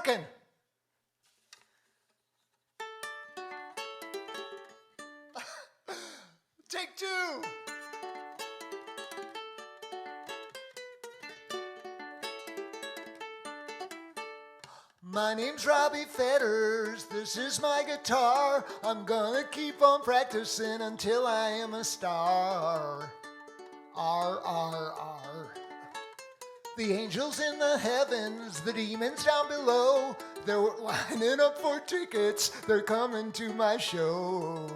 cooking. Take two. My name's Robbie Fetters, this is my guitar. I'm gonna keep on practicing until I am a star. R, R, R. The angels in the heavens, the demons down below, they're lining up for tickets, they're coming to my show.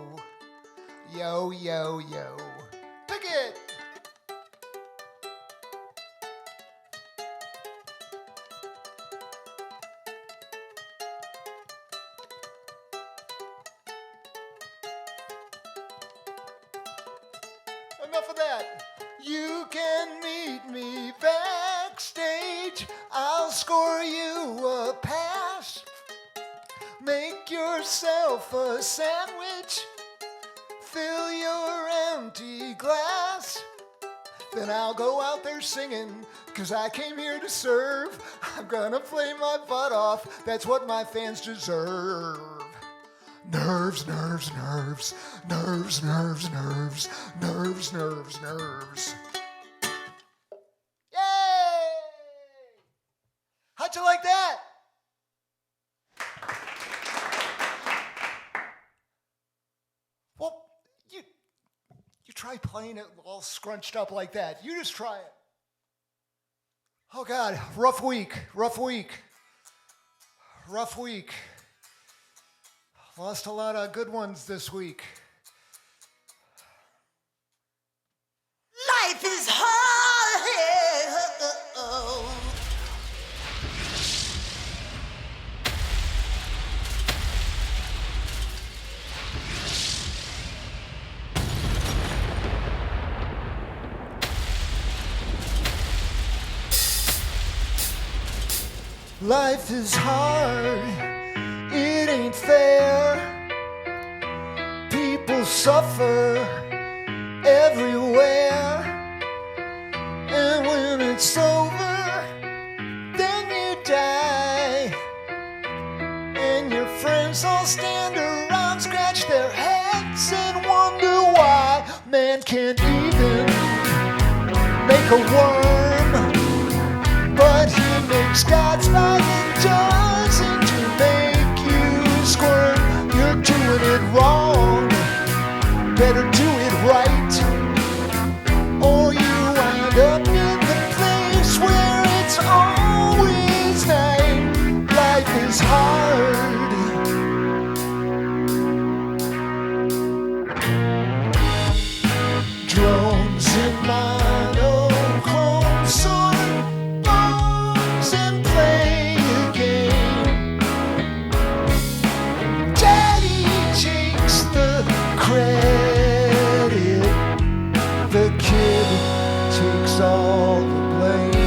Yo, yo, yo. Pick it! Enough of that. You can meet me backstage. I'll score you a pass. Make yourself a sandwich. Fill your empty glass. Then I'll go out there singing, 'cause I came here to serve. I'm gonna play my butt off. That's what my fans deserve. Nerves, nerves, nerves, nerves, nerves, nerves, nerves, nerves, nerves. Yay! How'd you like that? Well, you try playing it all scrunched up like that. You just try it. Oh God, rough week, rough week, rough week. Lost a lot of good ones this week. Life is hard. Life is hard. It ain't fair. People suffer everywhere. And when it's over, then you die. And your friends all stand around, scratch their heads and wonder why man can't even make a worm. But he makes God's fire and doesn't to make you squirm. You're doing it wrong. Better do it right, or you wind up in the place where it's always night. Life is hard. Drones in monochrome sort bombs and play a game. Daddy takes the credit, the kid takes all the blame.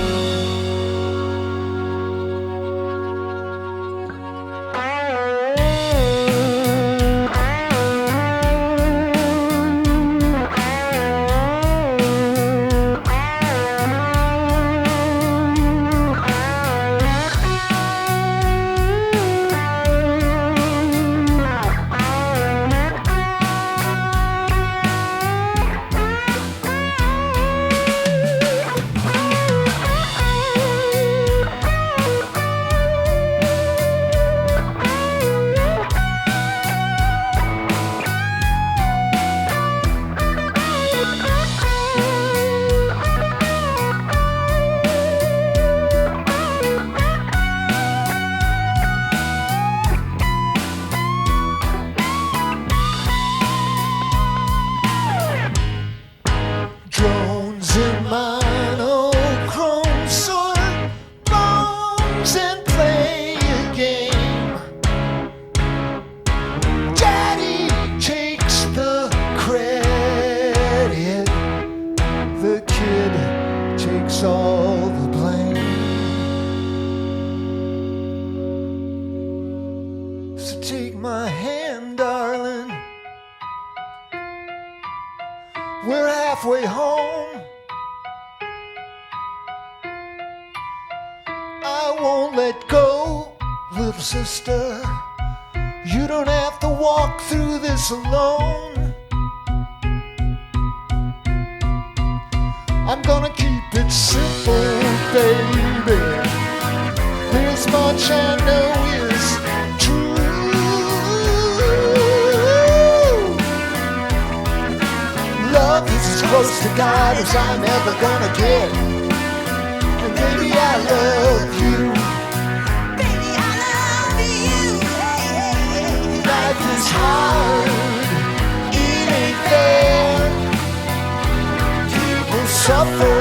Drones in monochrome sort bombs and play a game. Daddy takes the credit, the kid takes all the blame. So take my hand, darling. We're halfway home. I won't let go, little sister, you don't have to walk through this alone. I'm gonna keep it simple, baby. This much I know is true. Love is as close to God as I'm ever gonna get. And baby, I love you. Baby, I love you. Life is hard, it ain't fair. People suffer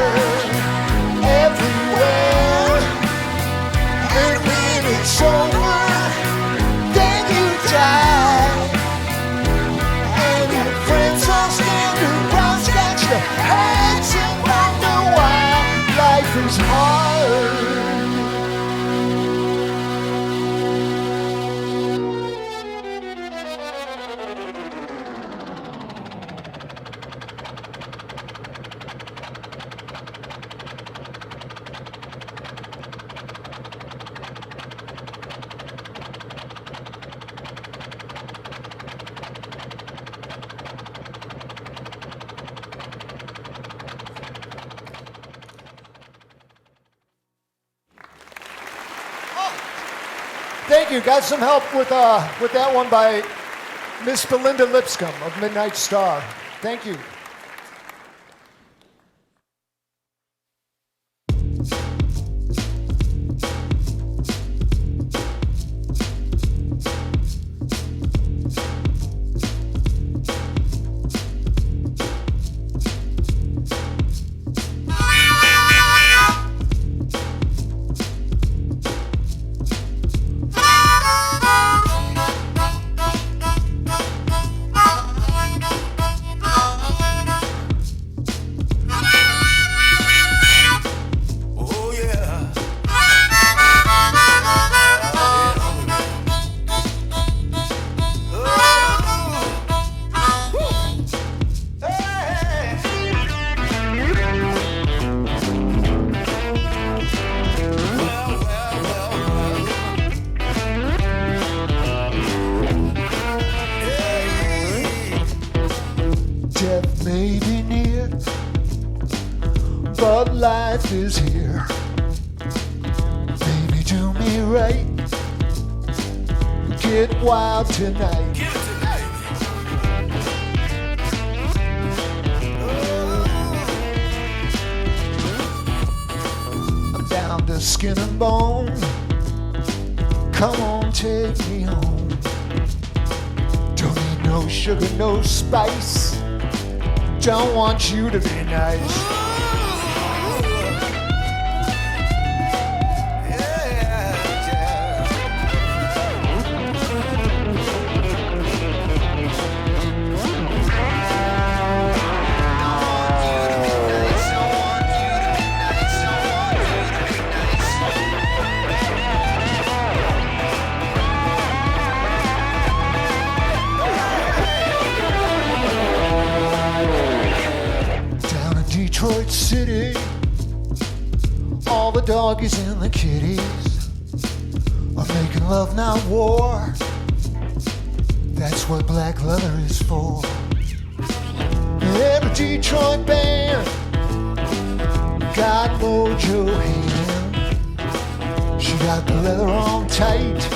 everywhere. And when it's over, then you die. And your friends all stand around, scratch their heads and wonder why life is hard. Thank you. Got some help with that one by Miss Belinda Lipscomb of Midnight Star. Thank you. Death may be near, but life is here. Baby, do me right. Get wild tonight. I'm down to skin and bone. Come on, take me home. Don't need no sugar, no spice. Don't want you to be nice. Detroit City, all the doggies and the kitties are making love, not war. That's what black leather is for. Every Detroit band got Mojo hand. She got the leather on tight.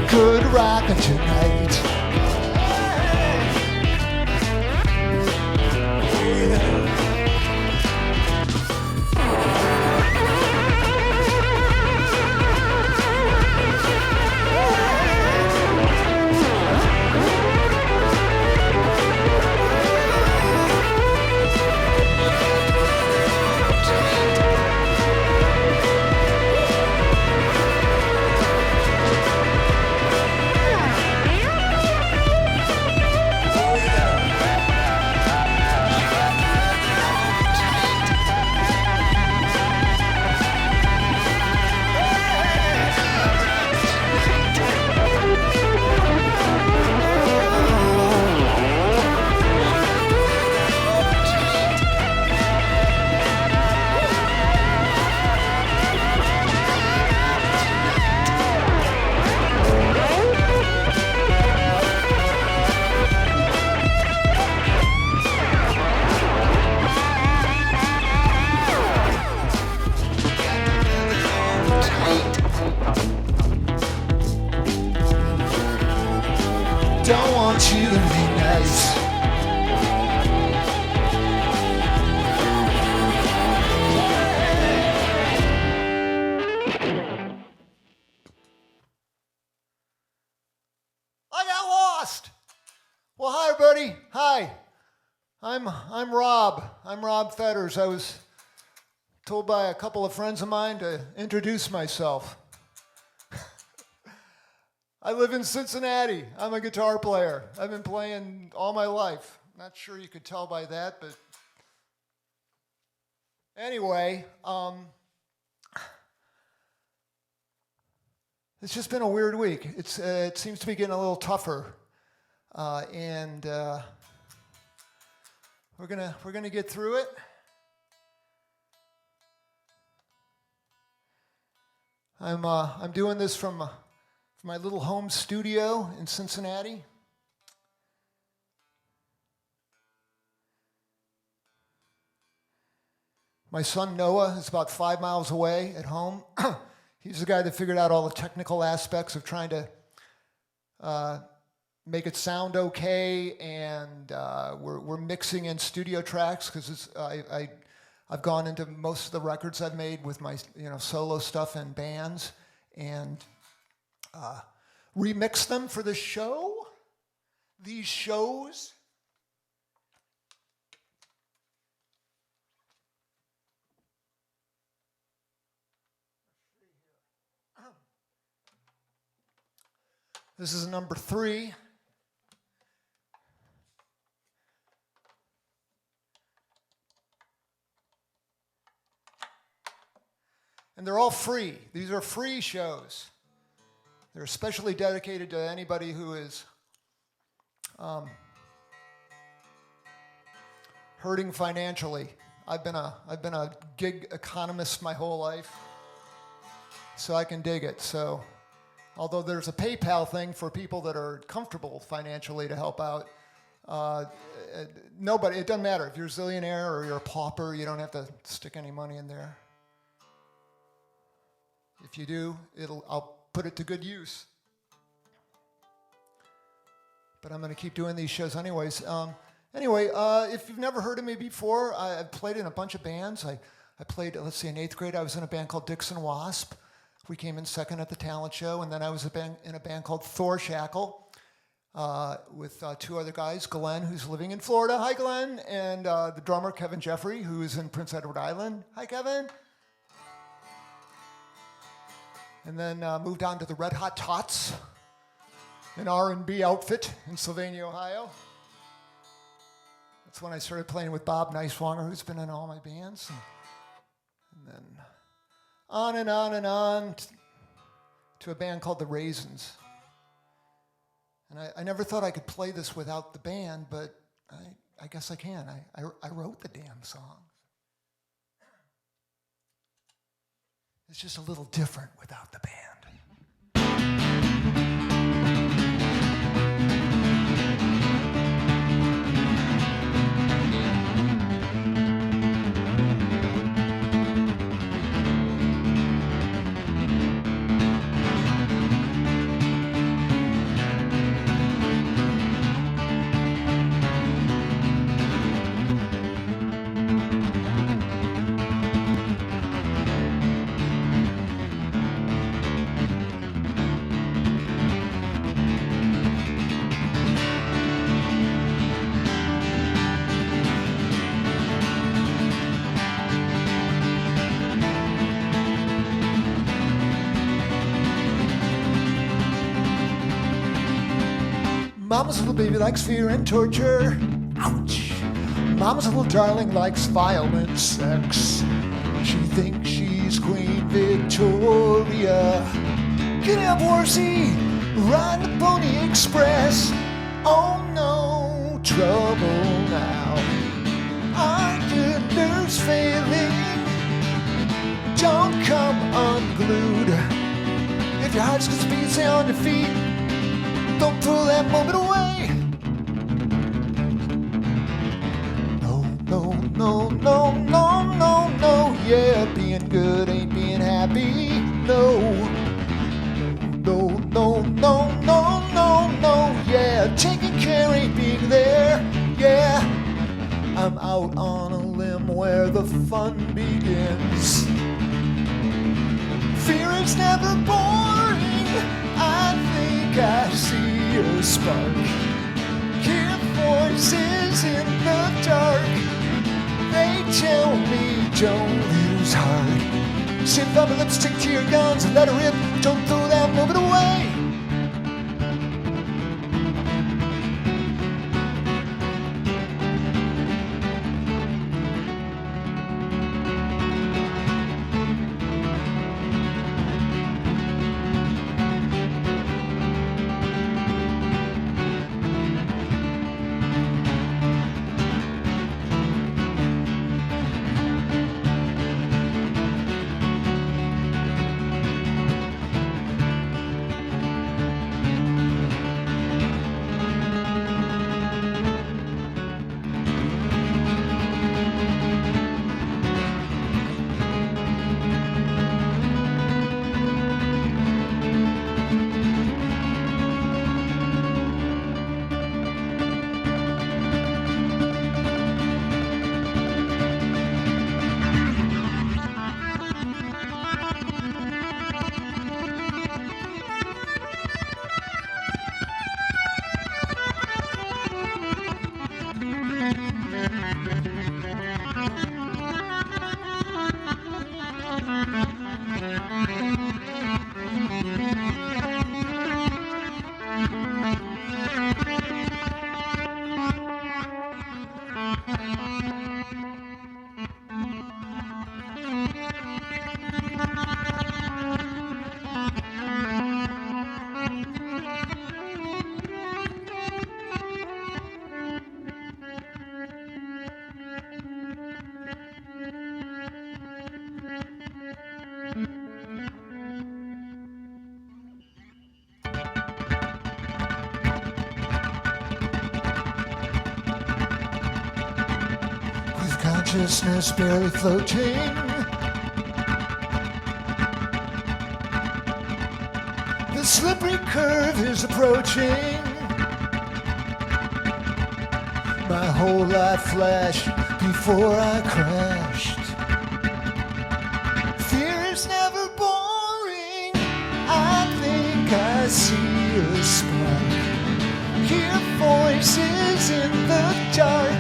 Good rockin' tonight. guys. I got lost. Well, hi, everybody. Hi. I'm Rob. I'm Rob Fetters. I was told by a couple of friends of mine to introduce myself. I live in Cincinnati. I'm a guitar player. I've been playing all my life. Not sure you could tell by that, but anyway, it's just been a weird week. It seems to be getting a little tougher, and we're gonna get through it. I'm doing this from my little home studio in Cincinnati. My son Noah is about 5 miles away at home. He's the guy that figured out all the technical aspects of trying to make it sound okay, and we're mixing in studio tracks because I've gone into most of the records I've made with my solo stuff and bands, and remix them for the show. These shows. This is number 3. And they're all free. These are free shows. They're especially dedicated to anybody who is hurting financially. I've been a gig economist my whole life, so I can dig it. So, although there's a PayPal thing for people that are comfortable financially to help out, nobody. It doesn't matter if you're a zillionaire or you're a pauper. You don't have to stick any money in there. If you do, I'll put it to good use. But I'm going to keep doing these shows anyways. If you've never heard of me before, I've played in a bunch of bands. I played, in 8th grade, I was in a band called Dixon Wasp. We came in second at the talent show, and then I was in a band called Thor Shackle with 2 other guys, Glenn, who's living in Florida. Hi, Glenn. And the drummer, Kevin Jeffrey, who's in Prince Edward Island. Hi, Kevin. And then moved on to the Red Hot Tots, an R&B outfit in Sylvania, Ohio. That's when I started playing with Bob Neiswanger, who's been in all my bands. And then on and on and on to a band called The Raisins. And I never thought I could play this without the band, but I guess I can. I wrote the damn song. It's just a little different without the band. Mama's little baby likes fear and torture. Ouch. Mama's little darling likes violent sex. She thinks she's Queen Victoria. Get up, horsey, ride the Pony Express. Oh no, trouble now. Are your nerves failing? Don't come unglued. If your heart's gonna speed, stay on your feet. Don't throw that moment away. No, no, no, no, no, no, no. Yeah, being good ain't being happy. No, no, no, no, no, no, no. Yeah, taking care ain't being there. I'm out on a limb where the fun begins. Fear is never boring. I think I see a spark. Hear voices in the dark. They tell me don't lose heart. Sit up and lipstick to your guns and let it rip. Don't throw that moment away. Consciousness barely floating. The slippery curve is approaching. My whole life flashed before I crashed. Fear is never boring. I think I see a spark. Hear voices in the dark.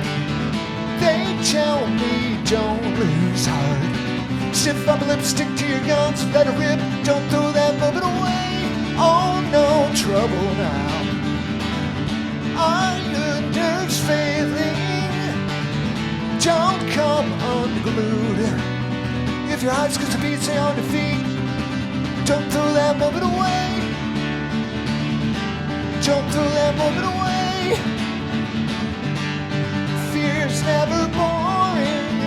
They tell me don't lose heart. Stiff up lipstick to your guns, let it rip. Don't throw that moment away. Oh, no trouble now. Are your nerves failing? Don't come unglued. If your heart skips a beat, stay on your feet. Don't throw that moment away. Don't throw that moment away. Fear is never boring.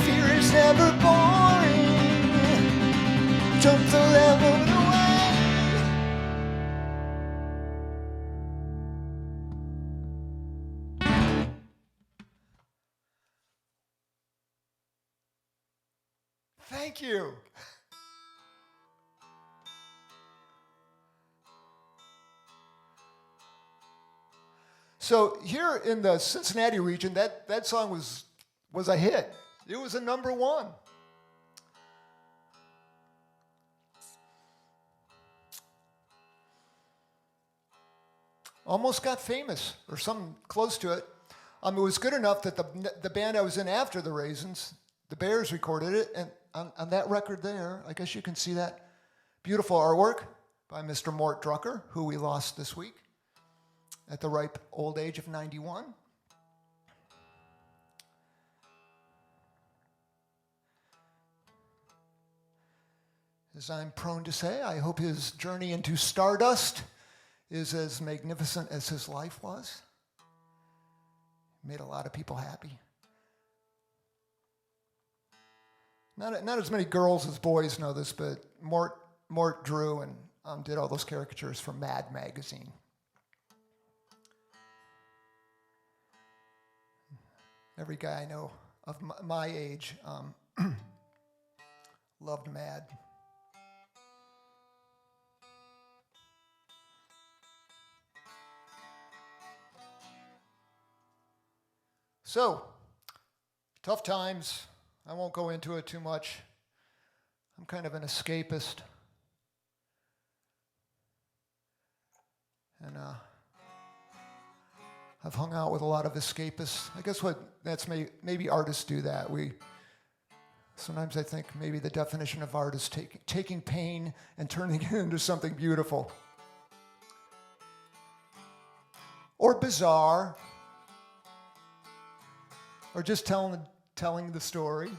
Fear is never boring. Don't throw that moment away. Thank you. So here in the Cincinnati region, that song was a hit. It was a number one. Almost got famous, or something close to it. It was good enough that the band I was in after the Raisins, the Bears, recorded it, and on that record there, I guess you can see that beautiful artwork by Mr. Mort Drucker, who we lost this week at the ripe old age of 91. As I'm prone to say, I hope his journey into stardust is as magnificent as his life was. Made a lot of people happy. Not as many girls as boys know this, but Mort drew and did all those caricatures for Mad magazine. Every guy I know of my age loved Mad. So, tough times. I won't go into it too much. I'm kind of an escapist. And I've hung out with a lot of escapists. I guess maybe artists do that. Sometimes I think maybe the definition of art is taking pain and turning it into something beautiful. Or bizarre. Or just telling the story.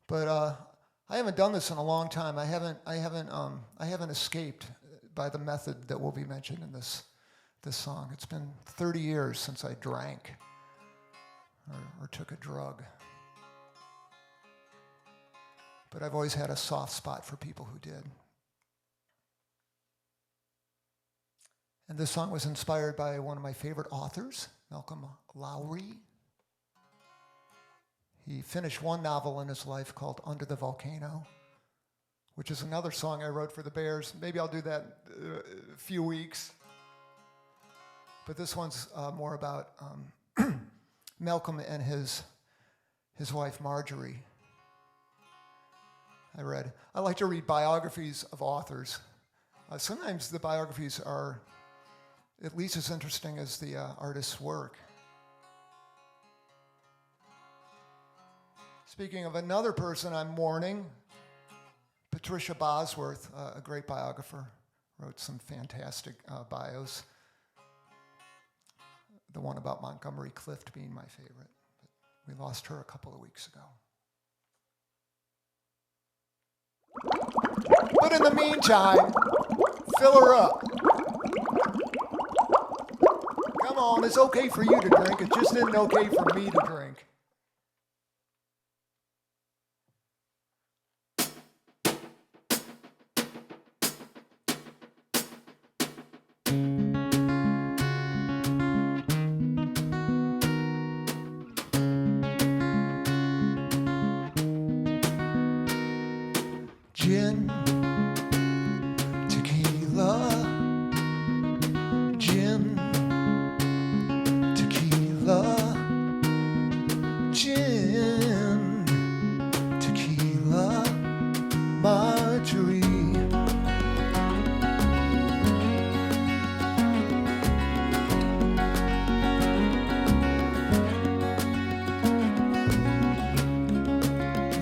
But I haven't done this in a long time. I haven't escaped by the method that will be mentioned in this song. It's been 30 years since I drank or took a drug. But I've always had a soft spot for people who did. And this song was inspired by one of my favorite authors, Malcolm Lowry. He finished one novel in his life called Under the Volcano, which is another song I wrote for the Bears. Maybe I'll do that in a few weeks. But this one's more about Malcolm and his wife Marjorie. I like to read biographies of authors. Sometimes the biographies are at least as interesting as the artist's work. Speaking of another person I'm mourning, Patricia Bosworth, a great biographer, wrote some fantastic bios. The one about Montgomery Clift being my favorite. But we lost her a couple of weeks ago. But in the meantime, fill her up. Come on, it's okay for you to drink. It just isn't okay for me to drink. Gin, tequila, gin, tequila, gin, tequila, Marjorie.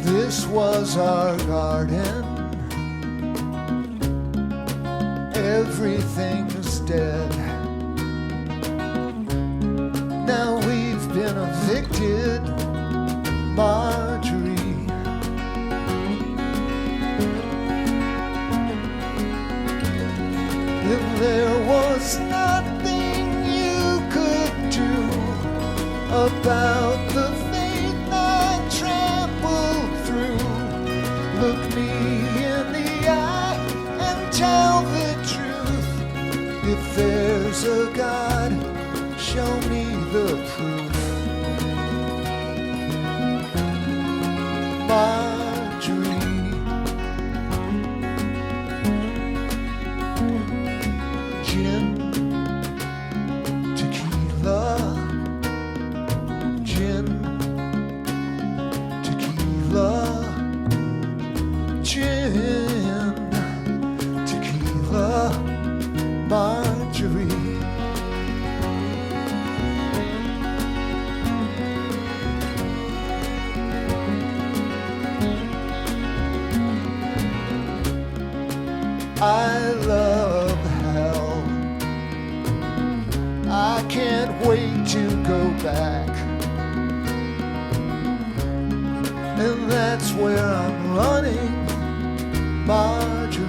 This was our garden. Everything's dead. Now we've been evicted, Marjorie. And there was nothing you could do about the fate I trampled through. Look me in the eye and tell the truth. If there's a God, show me the proof. Marjorie. Gin, tequila, gin, tequila, gin, tequila, Marjorie. I love hell. I can't wait to go back. And that's where I'm running, Marjorie.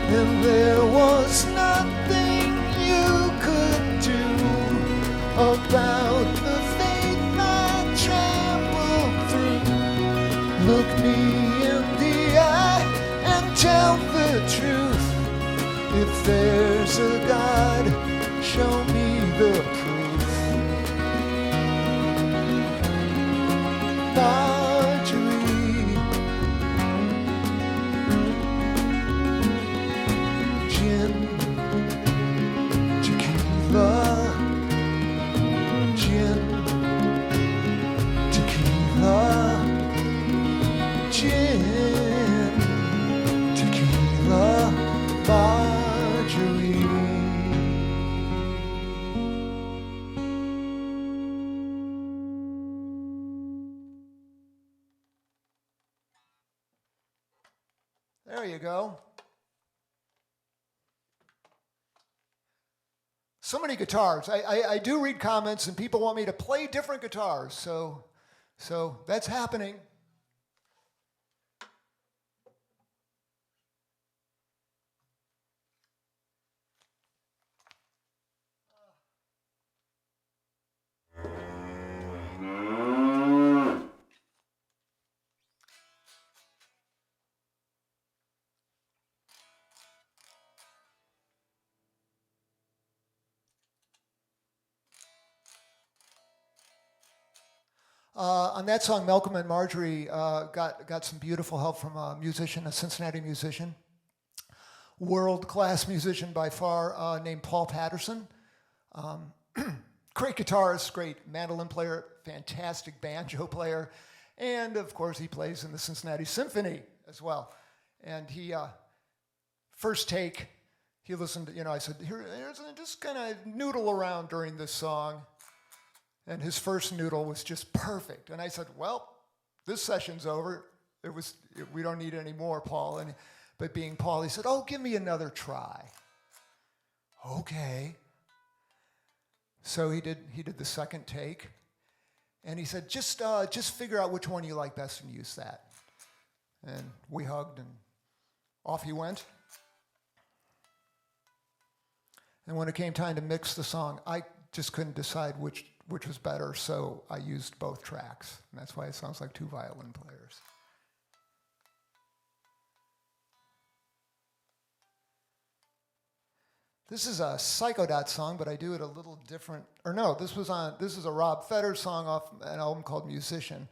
And there was nothing you could do about the fate I trampled through. Look me in the eye and tell the truth. If there's a God, show me the proof. Marjorie. There you go. So many guitars. I do read comments, and people want me to play different guitars, so that's happening. On that song, Malcolm and Marjorie got some beautiful help from a musician, a Cincinnati musician, world-class musician by far, named Paul Patterson. Great guitarist, great mandolin player, fantastic banjo player, and of course he plays in the Cincinnati Symphony as well. And he, first take, he listened, I said, here's just kind of noodle around during this song. And his first noodle was just perfect. And I said, well, this session's over. We don't need any more, Paul. But being Paul, he said, oh, give me another try. Okay. So he did the second take. And he said, just figure out which one you like best and use that. And we hugged and off he went. And when it came time to mix the song, I just couldn't decide which was better, so I used both tracks. And that's why it sounds like two violin players. This is a Psychodot song, but I do it a little different. Or no, this is a Rob Fetters song off an album called Musician.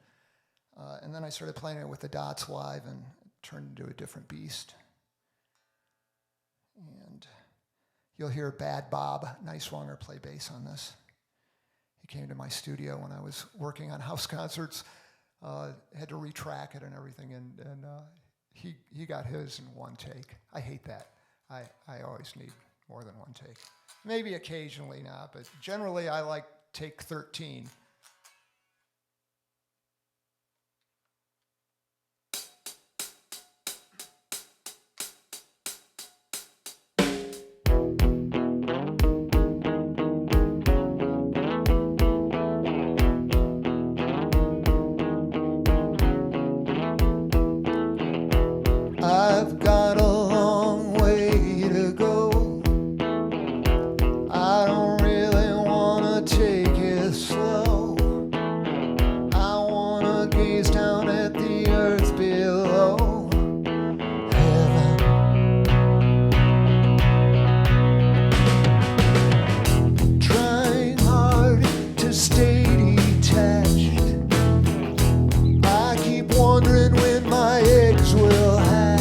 And then I started playing it with the Dots live and it turned into a different beast. And you'll hear Bad Bob Nicewanger play bass on this. He came to my studio when I was working on house concerts, had to retrack it and everything, and he got his in one take. I hate that. I always need more than one take. Maybe occasionally not, but generally I like take 13. I've got a long way to go. I don't really want to take it slow. I want to gaze down at the earth below. Heaven. Trying hard to stay detached. I keep wondering when my eggs will hatch.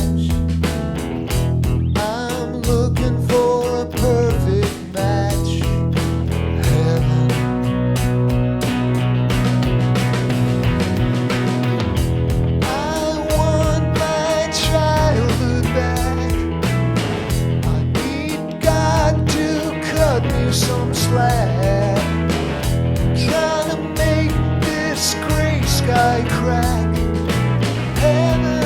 Some slack, trying to make this gray sky crack. Heaven.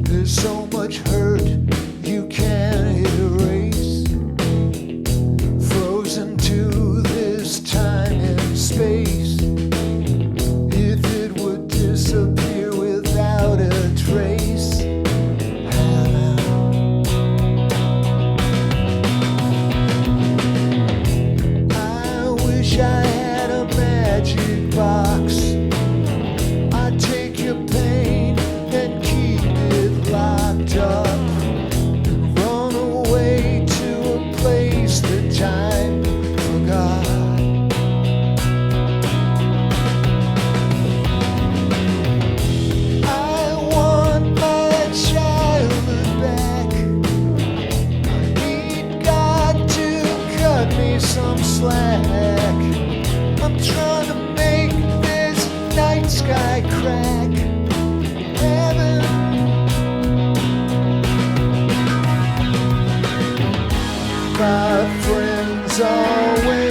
There's so much hurt you can't erase, frozen to this time and space. Disappear without a trace. I wish I had a magic box. I'd take your pain and keep it locked up and run away to a place that time forgot. Some slack. I'm trying to make this night sky crack. Heaven. My friends always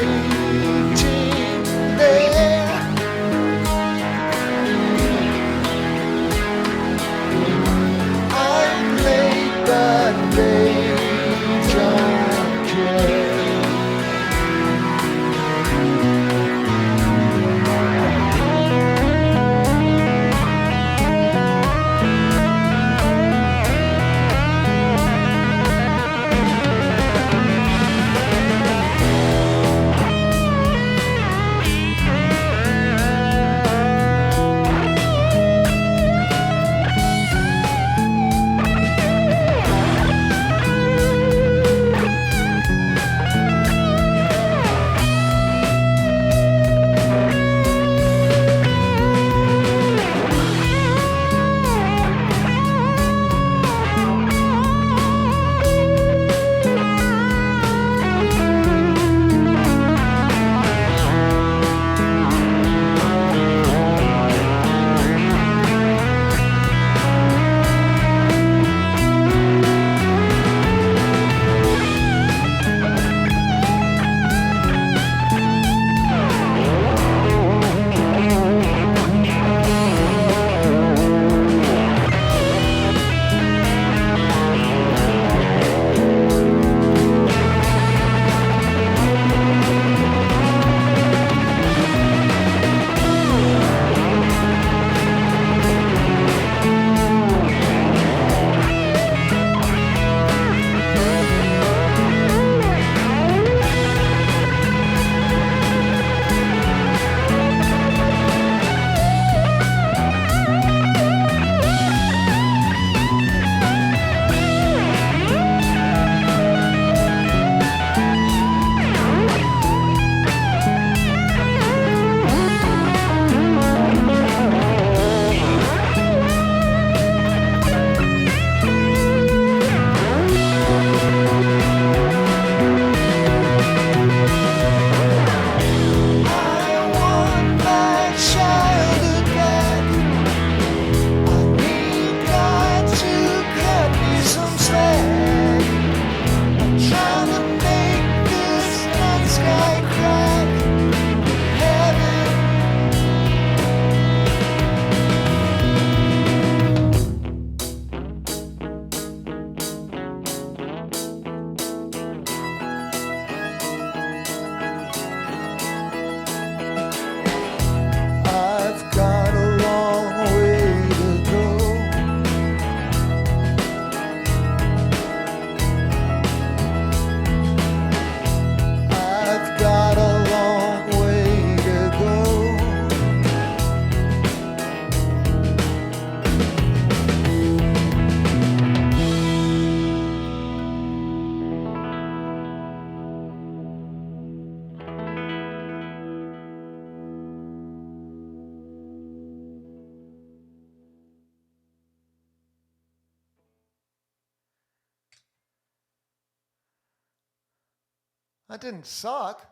That didn't suck.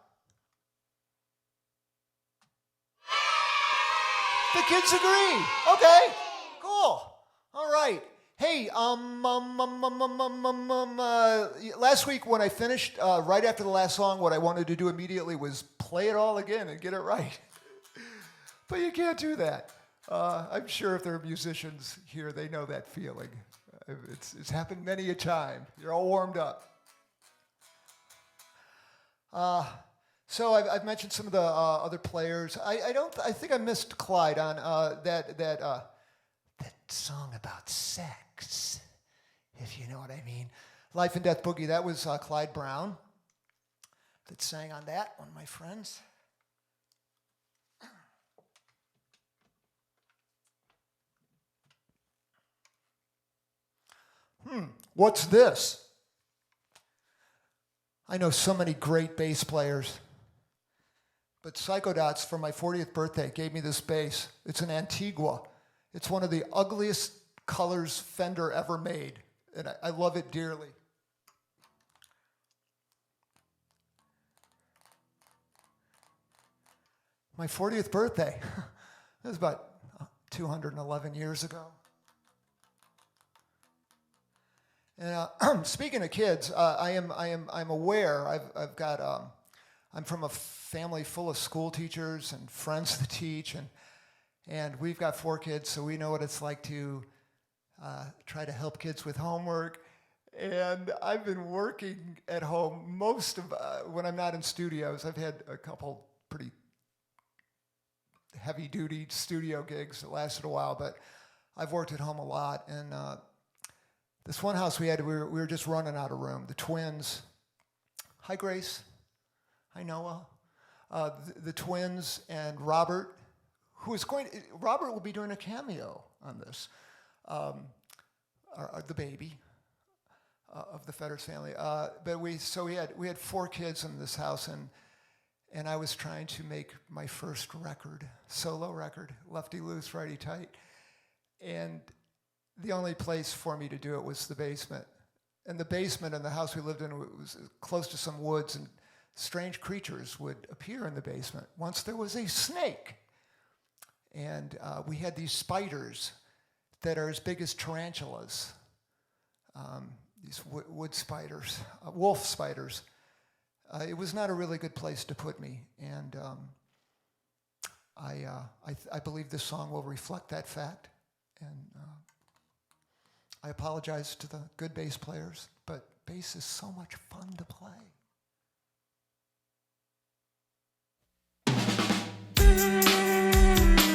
The kids agree. Okay, cool. All right. Hey, last week when I finished, right after the last song, what I wanted to do immediately was play it all again and get it right. But you can't do that. I'm sure if there are musicians here, they know that feeling. It's happened many a time. You're all warmed up. So I've mentioned some of the other players. I think I missed Clyde on that song about sex, if you know what I mean. Life and Death Boogie. That was Clyde Brown that sang on that. One of my friends. What's this? I know so many great bass players, but Psychodots for my 40th birthday gave me this bass. It's an Antigua. It's one of the ugliest colors Fender ever made, and I love it dearly. My 40th birthday. That was about 211 years ago. And speaking of kids, I'm aware. I'm from a family full of school teachers and friends that teach, and we've got 4 kids, so we know what it's like to try to help kids with homework. And I've been working at home most of when I'm not in studios. I've had a couple pretty heavy-duty studio gigs that lasted a while, but I've worked at home a lot. And this one house we were just running out of room. The twins, hi Grace, hi Noah, the twins and Robert, Robert will be doing a cameo on this, the baby of the Fetters family. But we had 4 kids in this house, and I was trying to make my first solo record, lefty loose, righty tight, and the only place for me to do it was the basement. And the basement in the house we lived in was close to some woods, and strange creatures would appear in the basement. Once there was a snake, and we had these spiders that are as big as tarantulas, these wood spiders, wolf spiders. It was not a really good place to put me, and I believe this song will reflect that fact. And I apologize to the good bass players, but bass is so much fun to play.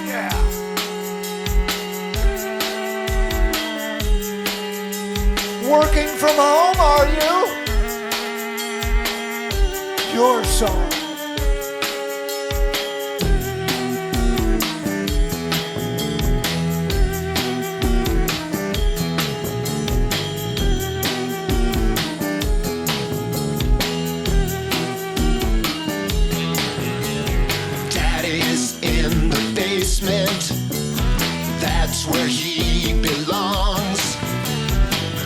Yeah. Working from home, are you? Your song. That's where he belongs.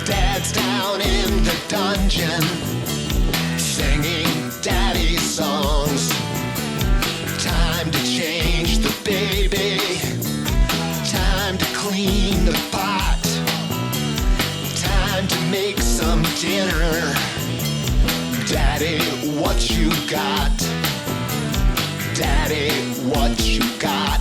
Dad's down in the dungeon, singing daddy's songs. Time to change the baby, time to clean the pot, time to make some dinner. Daddy, what you got? Daddy, what you got?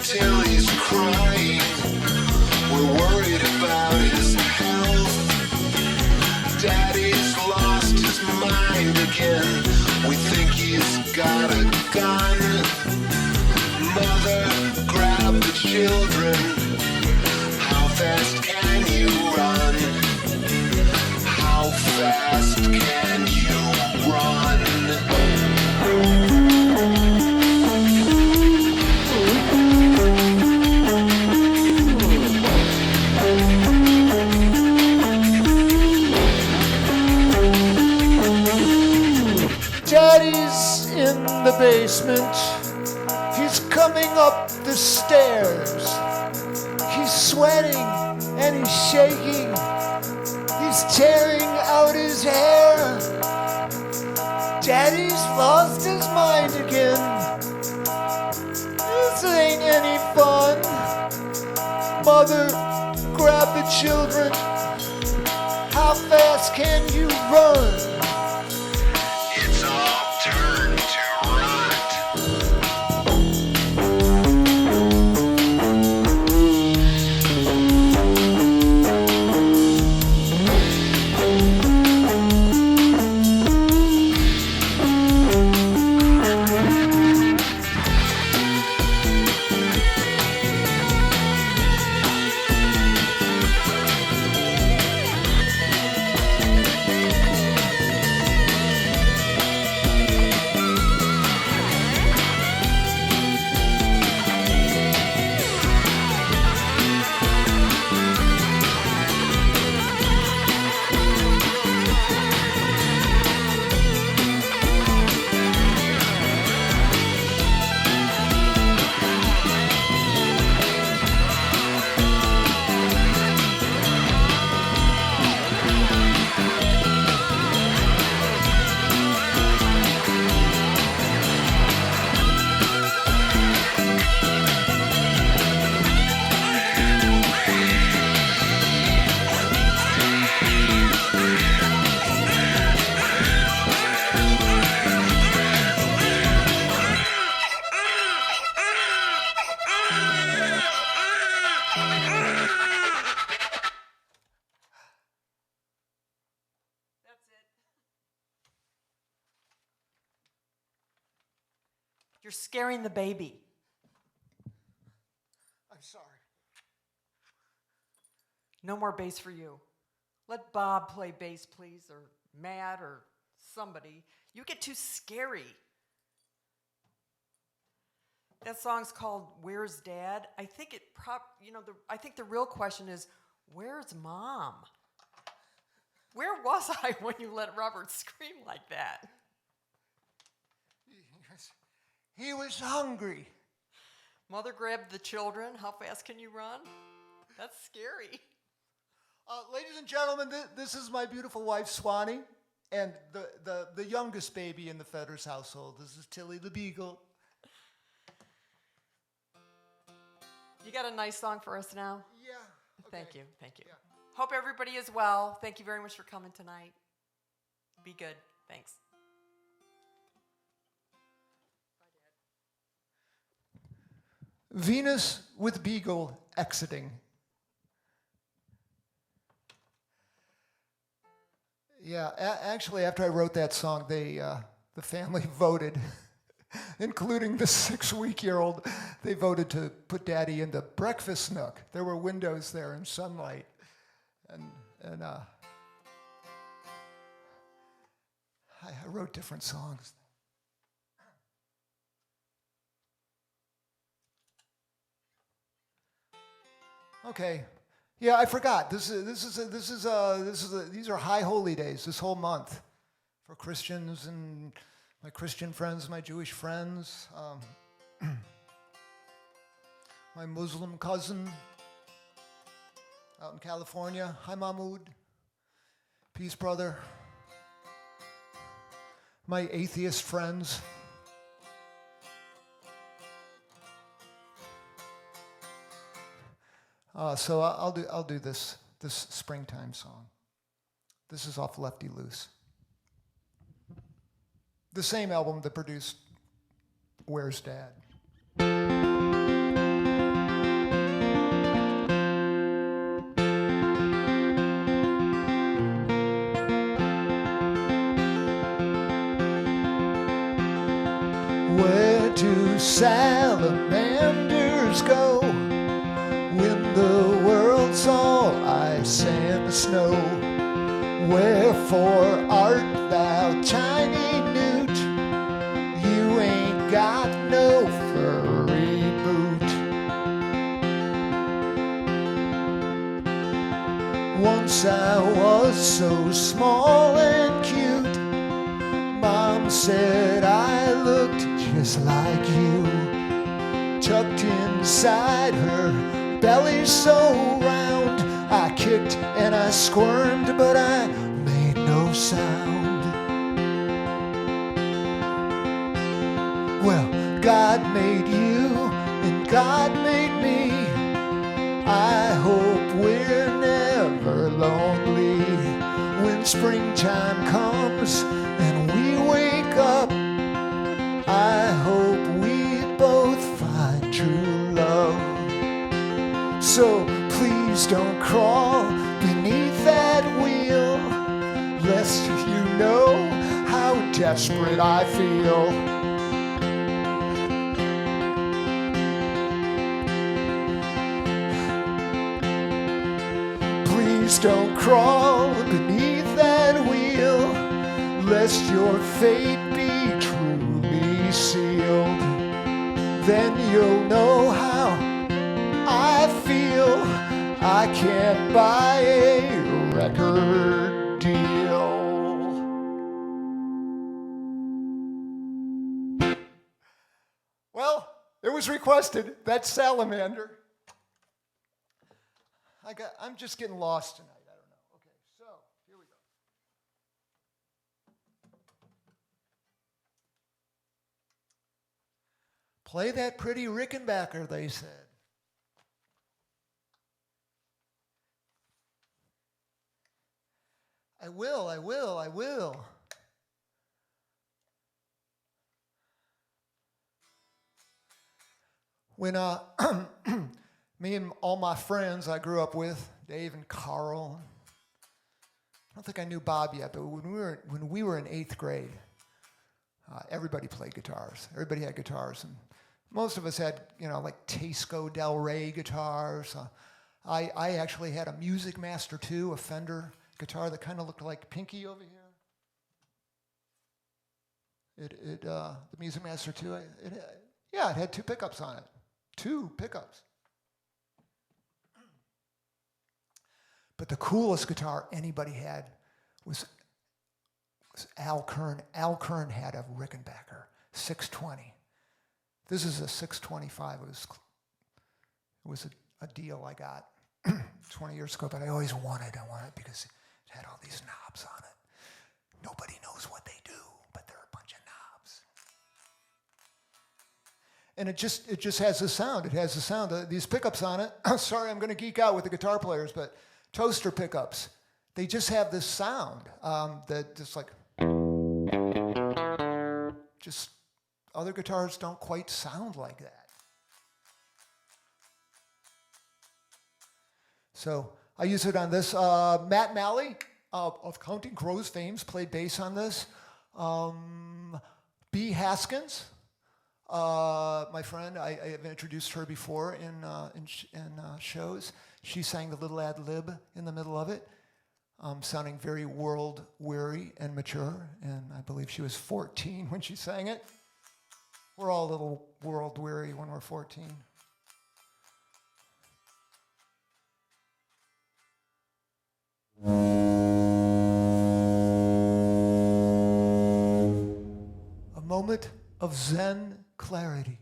Till he's crying, we're worried about his health. Daddy's lost his mind again, we think he's got a gun. Mother, grab the children, how fast can you run? How fast can you run? basement. He's coming up the stairs. He's sweating and he's shaking. He's tearing out his hair. Daddy's lost his mind again. This ain't any fun. Mother, grab the children. How fast can you run? It's all turned to rot. You're scaring the baby. I'm sorry. No more bass for you. Let Bob play bass, please, or Matt, or somebody. You get too scary. That song's called "Where's Dad?" I think I think the real question is, where's Mom? Where was I when you let Robert scream like that? He was hungry. Mother grabbed the children. How fast can you run? That's scary. Ladies and gentlemen, this is my beautiful wife, Swanee, and the youngest baby in the Fetters household. This is Tilly the Beagle. You got a nice song for us now? Yeah. Okay. Thank you. Thank you. Yeah. Hope everybody is well. Thank you very much for coming tonight. Be good. Thanks. Venus with Beagle exiting. Yeah, actually, after I wrote that song, the family voted, including the 6-week-old. They voted to put Daddy in the breakfast nook. There were windows there and sunlight, and I wrote different songs. Okay. Yeah, I forgot. These are high holy days this whole month for Christians and my Christian friends, my Jewish friends, my Muslim cousin out in California. Hi, Mahmoud. Peace, brother. My atheist friends. So I'll do this springtime song. This is off Lefty Loose. The same album that produced Where's Dad? Where do salamanders go when the world's all ice and snow? Wherefore art thou, tiny newt? You ain't got no furry boot. Once I was so small and cute, Mom said I looked just just like you, tucked inside her belly so round. I kicked and I squirmed, but I made no sound. Well, God made you and God made me. I hope we're never lonely when springtime comes and we wake up. I hope we both find true love. So please don't crawl beneath that wheel, lest you know how desperate I feel. Please don't crawl beneath that wheel, lest your fate be truly sealed. Then you'll know how I feel. I can't buy a record deal. Well, it was requested. That's Salamander. I'm just getting lost tonight. I don't know. Okay, so here we go. Play that pretty Rickenbacker, they said. I will. When me and all my friends I grew up with, Dave and Carl, I don't think I knew Bob yet, but when we were in 8th grade, everybody played guitars. Everybody had guitars, and most of us had, like Tasco Del Rey guitars. I actually had a Music Master 2, a Fender guitar that kind of looked like Pinky over here. The Music Master 2, it had 2 pickups on it. 2 pickups. But the coolest guitar anybody had was Al Kern. Al Kern had a Rickenbacker 620. This is a 625. It was a deal I got 20 years ago, but I always wanted it because it had all these knobs on it. Nobody knows what they do, but they're a bunch of knobs. And it just has this sound. It has the sound. These pickups on it. Sorry, I'm going to geek out with the guitar players, but Toaster pickups, they just have this sound that just like, just other guitars don't quite sound like that. So I use it on this. Matt Malley of Counting Crows fame played bass on this. B. Haskins, my friend, I have introduced her before in shows. She sang the little ad lib in the middle of it, sounding very world weary and mature. And I believe she was 14 when she sang it. We're all a little world weary when we're 14. A moment of Zen clarity.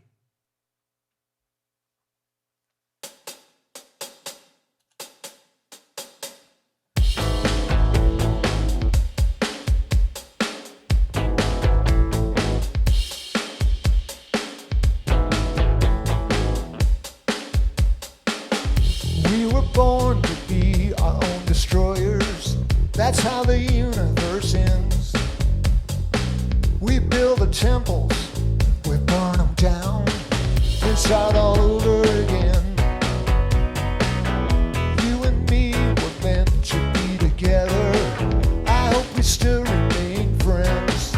Born to be our own destroyers. That's how the universe ends. We build the temples, we burn them down, and start all over again. You and me were meant to be together. I hope we still remain friends.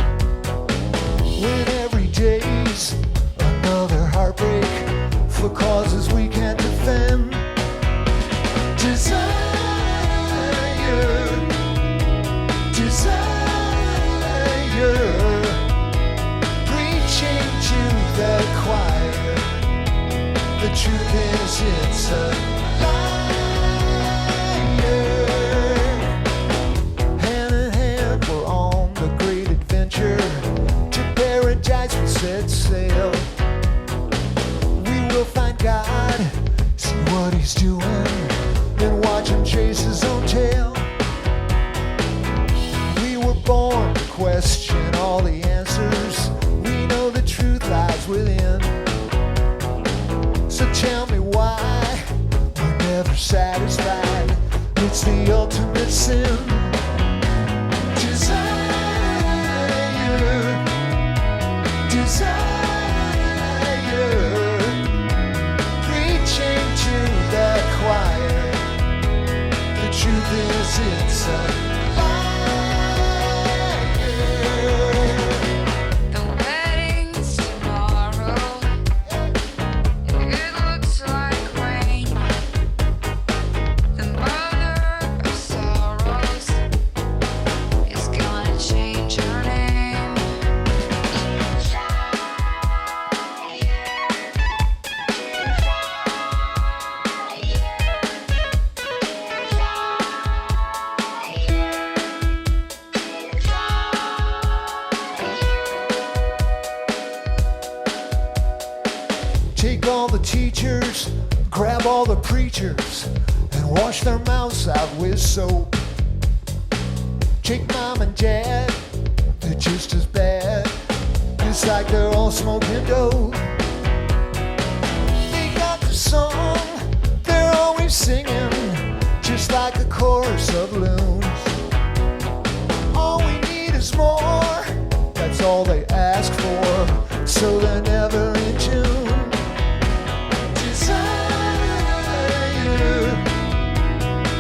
When every day's another heartbreak for causes we can't defend. Desire, preaching to the choir. The truth is it's a liar. Hand in hand we're on the great adventure. To paradise we set sail. God, see what he's doing, then watch him chase his own tail. We were born to question all the answers. We know the truth lies within. So tell me why we're never satisfied. It's the ultimate sin. Desire, desire. Preaching to the choir. The truth is it's a lie. The wedding's tomorrow. It looks like rain. The mother of sorrows is gonna change her name. Take all the teachers, grab all the preachers, and wash their mouths out with soap. Take mom and dad, they're just as bad. It's like they're all smoking dope. They got the song, they're always singing, just like the chorus of loons. All we need is more, that's all they ask for, so they're never in tune.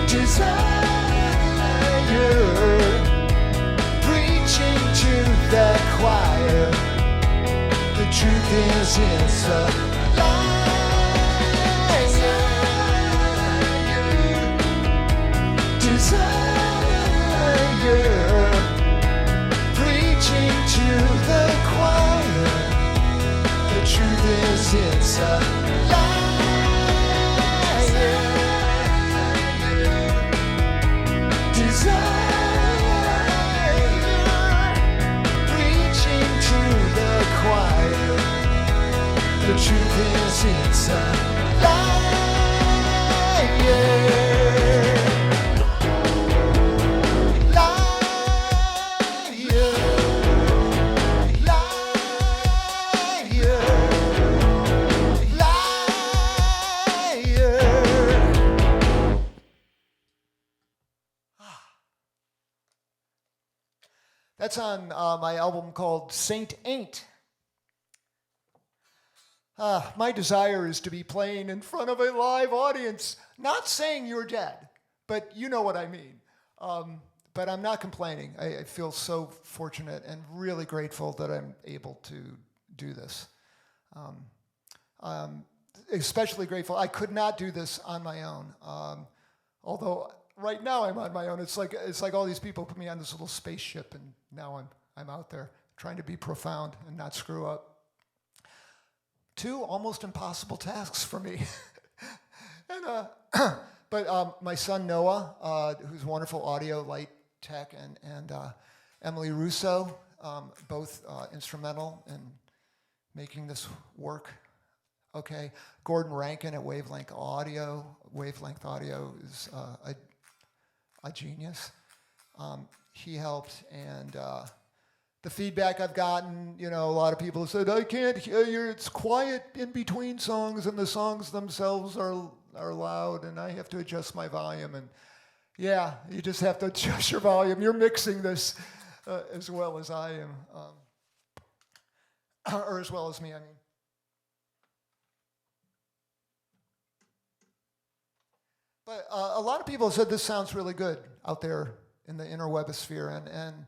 Desire, preaching to the choir. The truth is it's a lie. Desire, preaching to the choir. The truth is it's a lie. Preaching to the choir. The truth is it's a lie. That's on my album called Saint Ain't. My desire is to be playing in front of a live audience. Not saying you're dead, but you know what I mean. But I'm not complaining. I feel so fortunate and really grateful that I'm able to do this. Especially grateful. I could not do this on my own. Although right now I'm on my own. It's like all these people put me on this little spaceship, and now I'm out there trying to be profound and not screw up. Two almost impossible tasks for me. And but my son Noah, who's a wonderful audio light tech, and Emily Russo, both instrumental in making this work. Okay, Gordon Rankin at Wavelength Audio. Wavelength Audio is a genius. He helped, and the feedback I've gotten, a lot of people have said, I can't hear you, it's quiet in between songs, and the songs themselves are loud, and I have to adjust my volume. And yeah, you just have to adjust your volume. You're mixing this as well as I am, or as well as me, I mean. But a lot of people have said this sounds really good out there in the interwebosphere,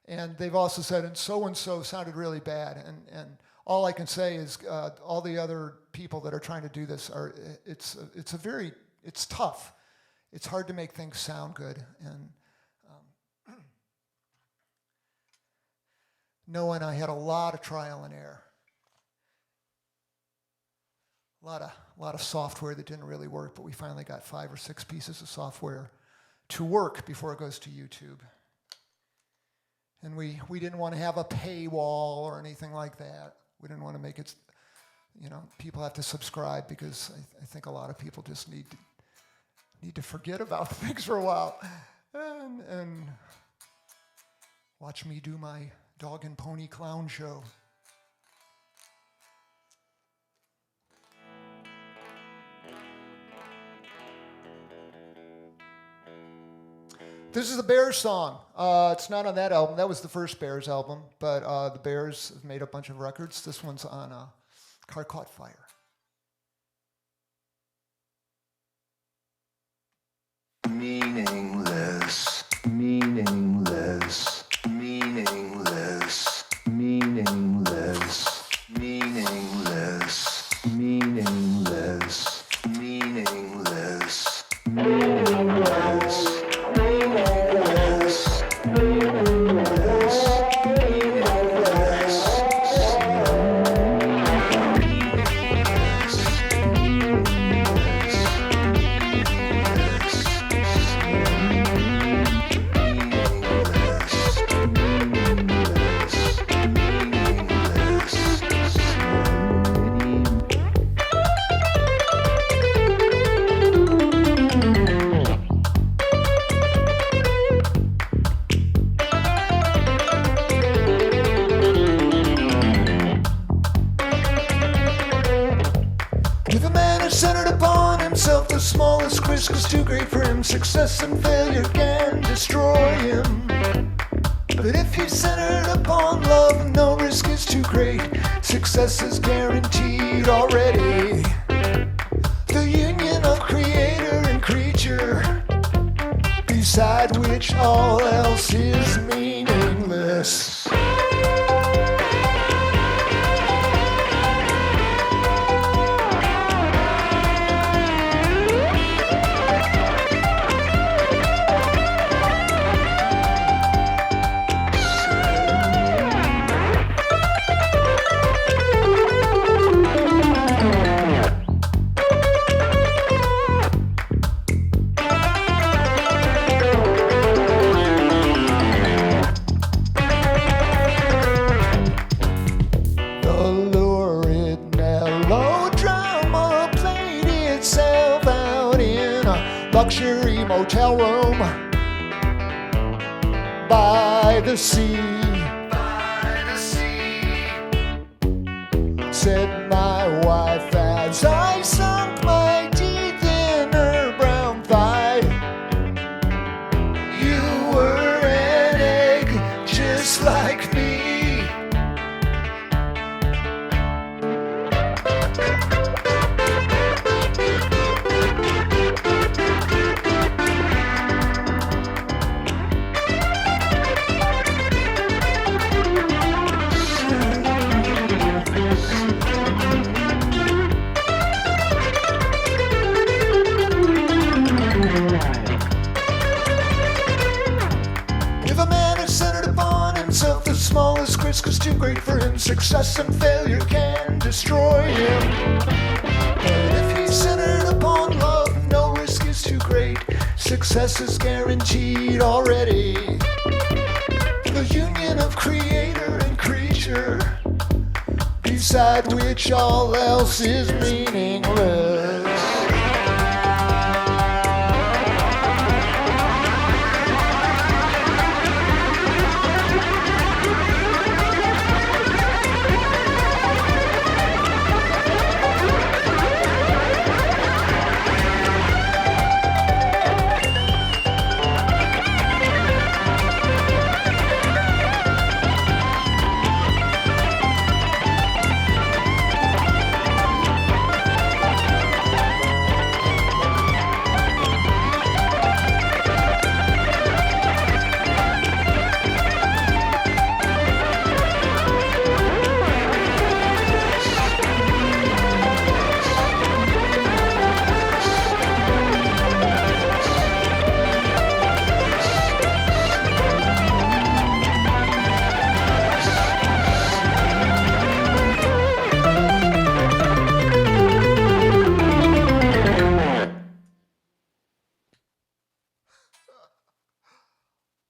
and they've also said, and so sounded really bad. And all I can say is all the other people that are trying to do this it's tough. It's hard to make things sound good. And Noah and I had a lot of trial and error. A lot of software that didn't really work, but we finally got 5 or 6 pieces of software to work before it goes to YouTube. And we didn't want to have a paywall or anything like that. We didn't want to make it people have to subscribe because I think a lot of people just need to forget about things for a while and watch me do my dog and pony clown show. This is a Bears song. It's not on that album. That was the first Bears album, but the Bears have made a bunch of records. This one's on Car Caught Fire. Meaningless, meaningless, meaningless, meaningless, meaningless, meaningless, meaningless, meaningless. The smallest risk is too great for him. Success and failure can destroy him. But if he's centered upon love, no risk is too great. Success is guaranteed already. The union of creator and creature, beside which all else is meaningless. Luxury motel room by the sea. Said my wife as I sunk my teeth in her brown thigh. You were an egg just like me. Smallest risk is too great for him. Success and failure can destroy him. And if he's centered upon love, no risk is too great. Success is guaranteed already. The union of creator and creature, beside which all else is meaningless.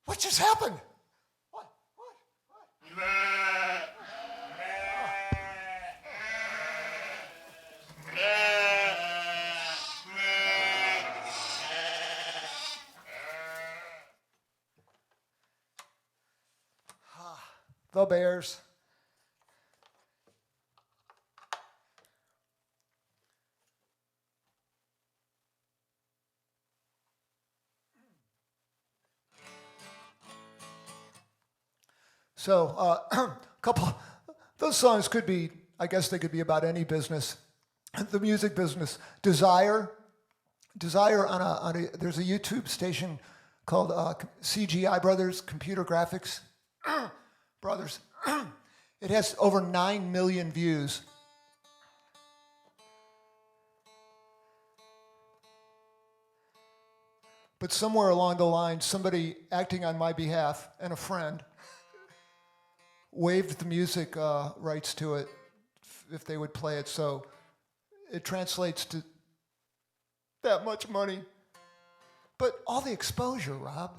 What just happened? What? Go Bears. So, a couple, those songs could be, I guess they could be about any business. The music business. Desire there's a YouTube station called CGI Brothers, Computer Graphics Brothers. It has over 9 million views. But somewhere along the line, somebody acting on my behalf and a friend waived the music rights to it if they would play it. So it translates to that much money. But all the exposure, Rob.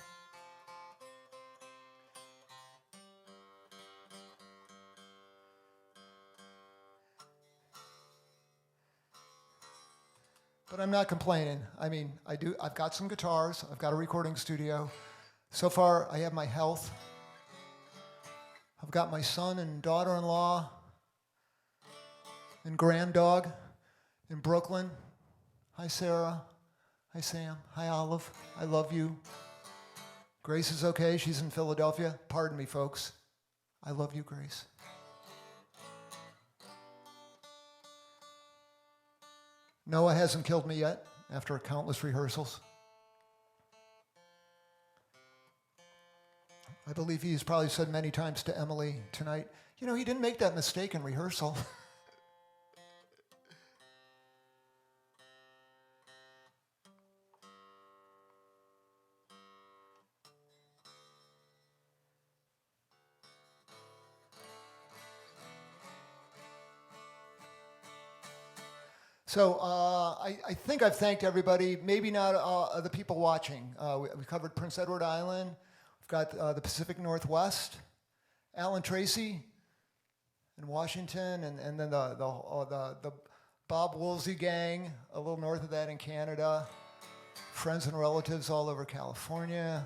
But I'm not complaining. I mean, I've got some guitars. I've got a recording studio. So far, I have my health. I've got my son and daughter-in-law and granddog in Brooklyn. Hi, Sarah. Hi, Sam. Hi, Olive. I love you. Grace is okay. She's in Philadelphia. Pardon me, folks. I love you, Grace. Noah hasn't killed me yet after countless rehearsals. I believe he's probably said many times to Emily tonight, you know, he didn't make that mistake in rehearsal. So I think I've thanked everybody, maybe not the people watching. We covered Prince Edward Island. We've got the Pacific Northwest, Alan Tracy in Washington, and then the Bob Woolsey gang, a little north of that in Canada. Friends and relatives all over California.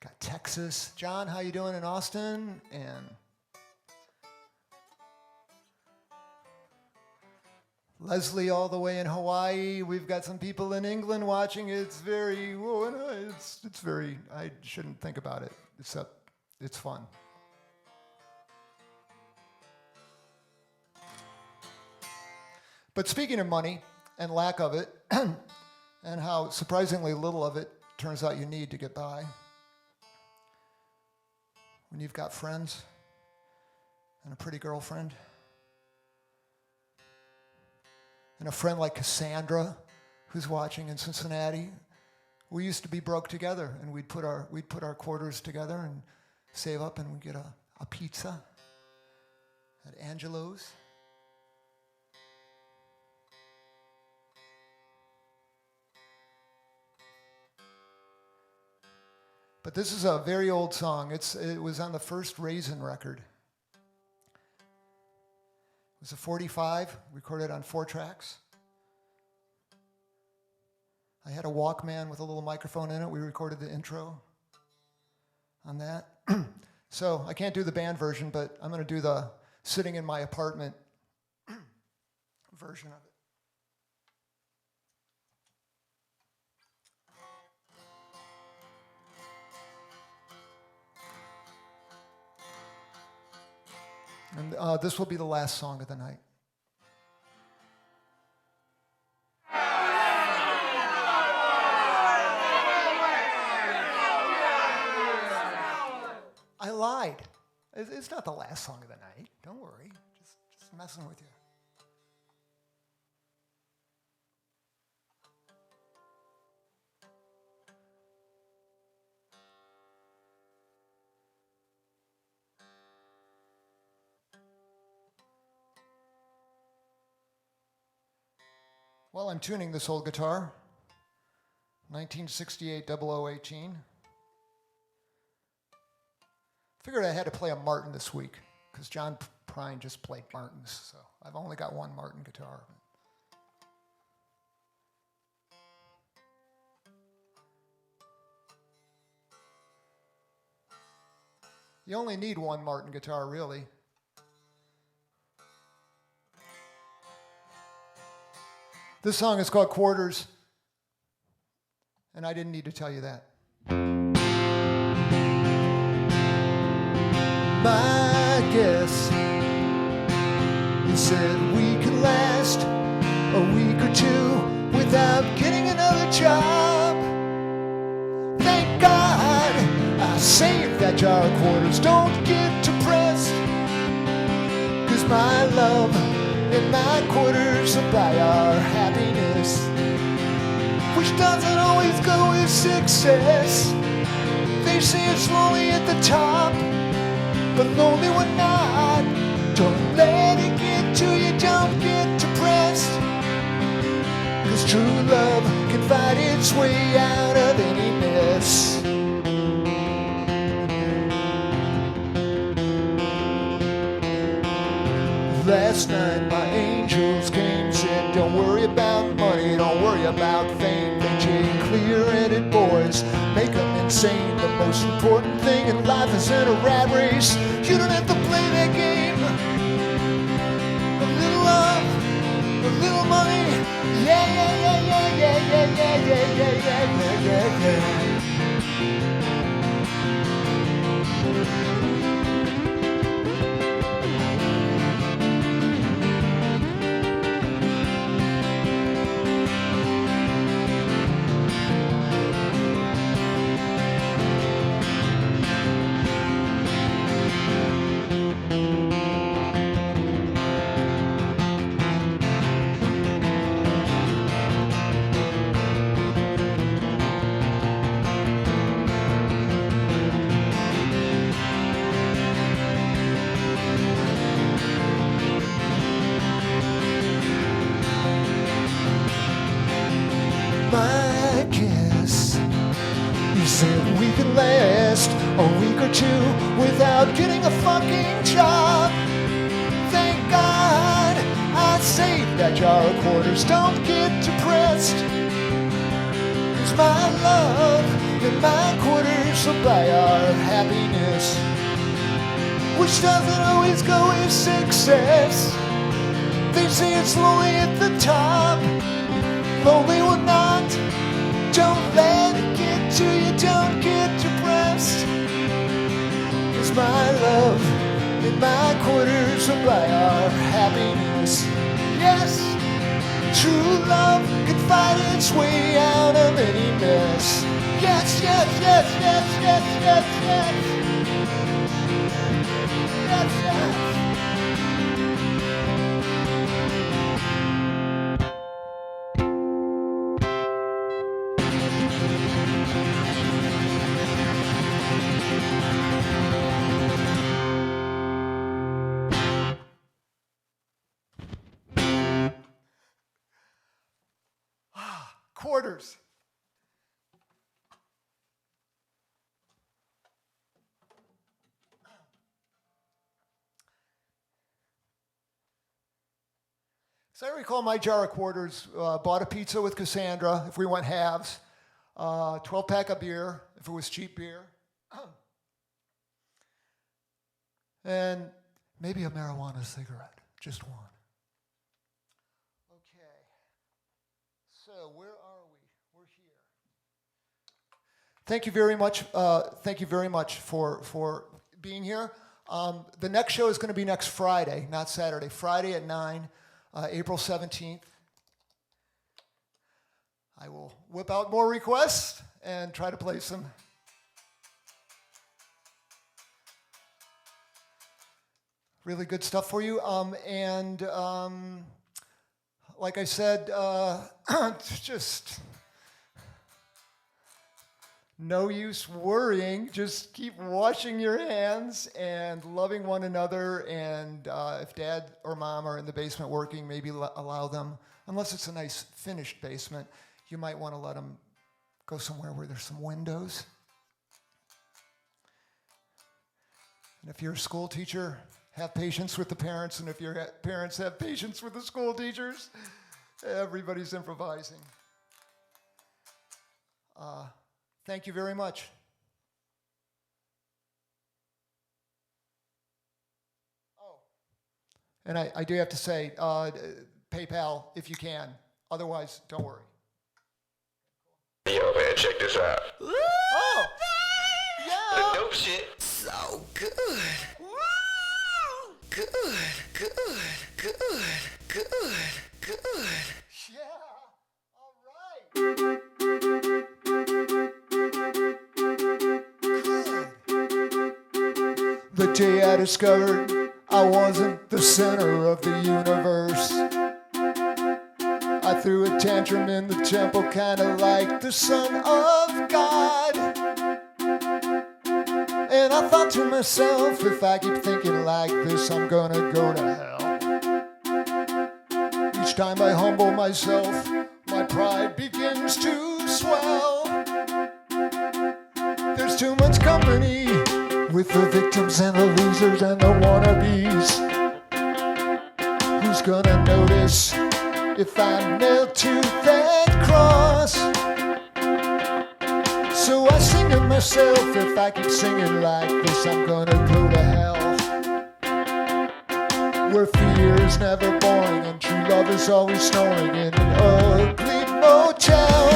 Got Texas. John, how you doing in Austin? And Leslie all the way in Hawaii. We've got some people in England watching. It's very, it's very, I shouldn't think about it, except it's fun. But speaking of money and lack of it, and how surprisingly little of it turns out you need to get by, when you've got friends and a pretty girlfriend, and a friend like Cassandra, who's watching in Cincinnati, we used to be broke together, and we'd put our quarters together and save up, and we'd get a pizza at Angelo's. But this is a very old song. It was on the first Raisin record. It was a 45, recorded on 4 tracks. I had a Walkman with a little microphone in it. We recorded the intro on that. So I can't do the band version, but I'm going to do the sitting in my apartment version of it. And this will be the last song of the night. I lied. It's not the last song of the night. Don't worry. Just messing with you. Well, I'm tuning this old guitar, 1968 0018. Figured I had to play a Martin this week, because John Prine just played Martins, so I've only got one Martin guitar. You only need one Martin guitar, really. This song is called Quarters, and I didn't need to tell you that. My guess, you said we could last a week or two without getting another job. Thank God I saved that jar of quarters. Don't get depressed, 'cause my love and my quarters will buy our happiness, which doesn't always go with success. They say it's lonely at the top, but lonely we're not. Don't let it get to you, don't get depressed, 'cause true love can fight its way out of any mess. Last night my angels came, said don't worry about money, don't worry about fame. They take clear-headed boys, make them insane. The most important thing in life isn't a rat race. You don't have to play that game. A little love, a little money, yeah, yeah, yeah, yeah, yeah, yeah, yeah, yeah, yeah, yeah, yeah, yeah. My guess, you said we could last a week or two without getting a fucking job. Thank God I saved that jar of quarters. Don't get depressed, 'cause my love and my quarters will buy our happiness, which doesn't always go with success. They say it's lonely at the top, lonely we're not. Don't let it get to you, don't get depressed, 'cause my love and my quarters will buy our happiness. Yes, true love can fight its way out of any mess. Yes, yes, yes, yes, yes, yes, yes. Yes, yes. Quarters. So I recall my jar of quarters, bought a pizza with Cassandra if we went halves, 12-pack of beer if it was cheap beer, and maybe a marijuana cigarette, just one. Okay, so where are we? We're here. Thank you very much. Thank you very much for being here. The next show is going to be next Friday, not Saturday. Friday at 9, April 17th. I will whip out more requests and try to play some really good stuff for you. Like I said, just no use worrying. Just keep washing your hands and loving one another. And if dad or mom are in the basement working, maybe allow them, unless it's a nice finished basement, you might want to let them go somewhere where there's some windows. And if you're a school teacher, have patience with the parents. And if your parents have patience with the school teachers, everybody's improvising. Thank you very much. And I do have to say, PayPal if you can. Otherwise, don't worry. Yo, man, check this out. Oh! The Yeah! dope shit. So good. Good, good, good, good, good. Yeah! All right! Good. The day I discovered I wasn't the center of the universe, I threw a tantrum in the temple, kinda like the Son of God. And I thought to myself, if I keep thinking like this, I'm gonna go to hell. Each time I humble myself, my pride begins to swell. There's too much company with the victims and the losers and the wannabes. Who's gonna notice if I'm nailed to that cross? So I sing to myself, if I keep singing like this, I'm gonna go to hell. Where fear is never boring and true love is always snoring in an ugly motel.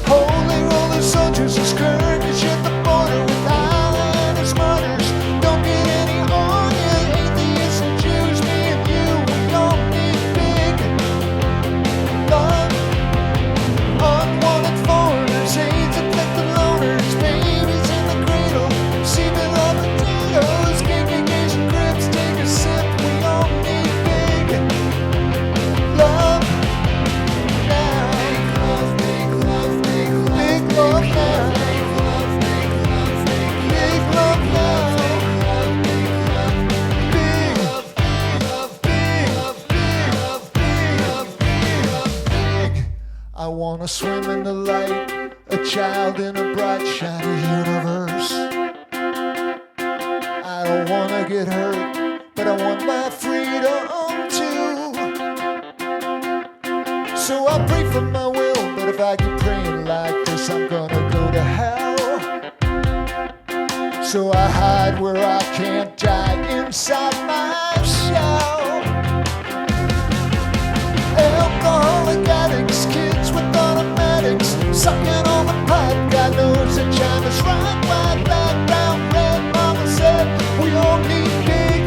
Holy roller soldiers are skirmish at the border with islanders, martyrs. Don't get any on you, atheists and Jews, me and you. We don't need big love. Unwanted foreigners, AIDS infected loners, babies in the cradle, see beloved deals, kinky gays and crips, take a sip. We all need big love now. Big love, big love, big love, big love now. Big love, big love, big love now. Big love, big love, big love, big love, big love, big love, big. I wanna swim in the light, a child in a bright, shiny universe. I don't wanna get hurt, but I want my freedom too. So I pray for my will, but if I keep praying like this, I'm gonna go to hell. So I hide where I can't die inside my shell. Alcoholic addicts, kids with automatics, sucking on the pipe. God knows that China's right, white, black, brown, red. Mama said we all need big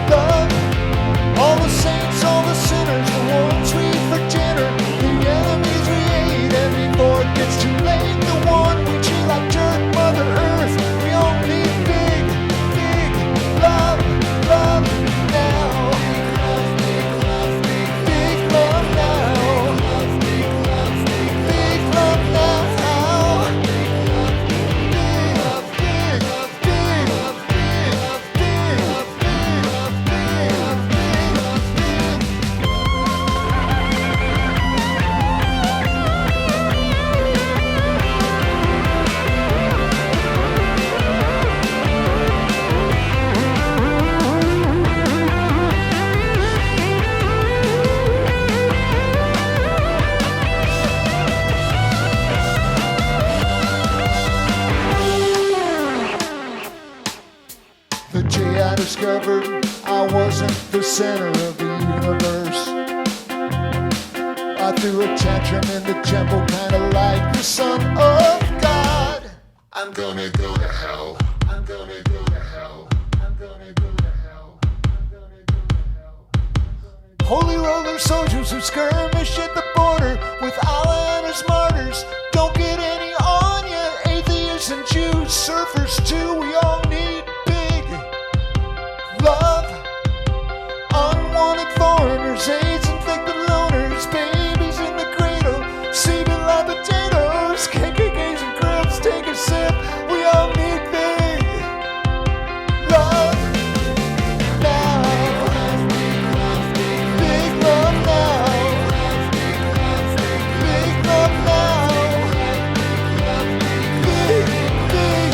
love. All the saints, all the sinners, the ones we eat for dinner, the enemies we hate, and before it gets too late, the one we treat like dirt, Mother Earth. We all need big love, love now. Big love, big love now. Big love, big love now. Big love, big love, big love, big love, big love, big love, big love, big love, big love. The day I discovered I wasn't the center of the universe, I threw a tantrum in the temple, kinda like the Son of God. I'm gonna go to hell. I'm gonna go to hell. I'm gonna go to hell. I'm gonna go to hell. Holy roller soldiers who skirmish at the border with islanders, martyrs. Don't get any on ya, atheists and Jews, surfers too. We all need big love. Unwanted foreigners, AIDS infected loners, babies in the cradle, see beloved potatoes, kinky gays and crips, take a sip. We all need big love now. Big love now. Big love now. Big, big,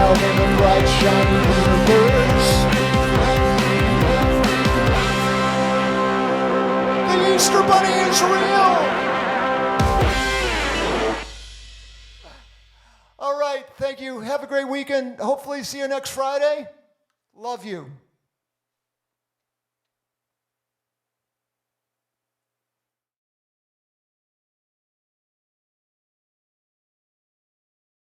love in a bright, shiny universe. The Easter Bunny is real! All right, thank you. Have a great weekend. Hopefully see you next Friday. Love you.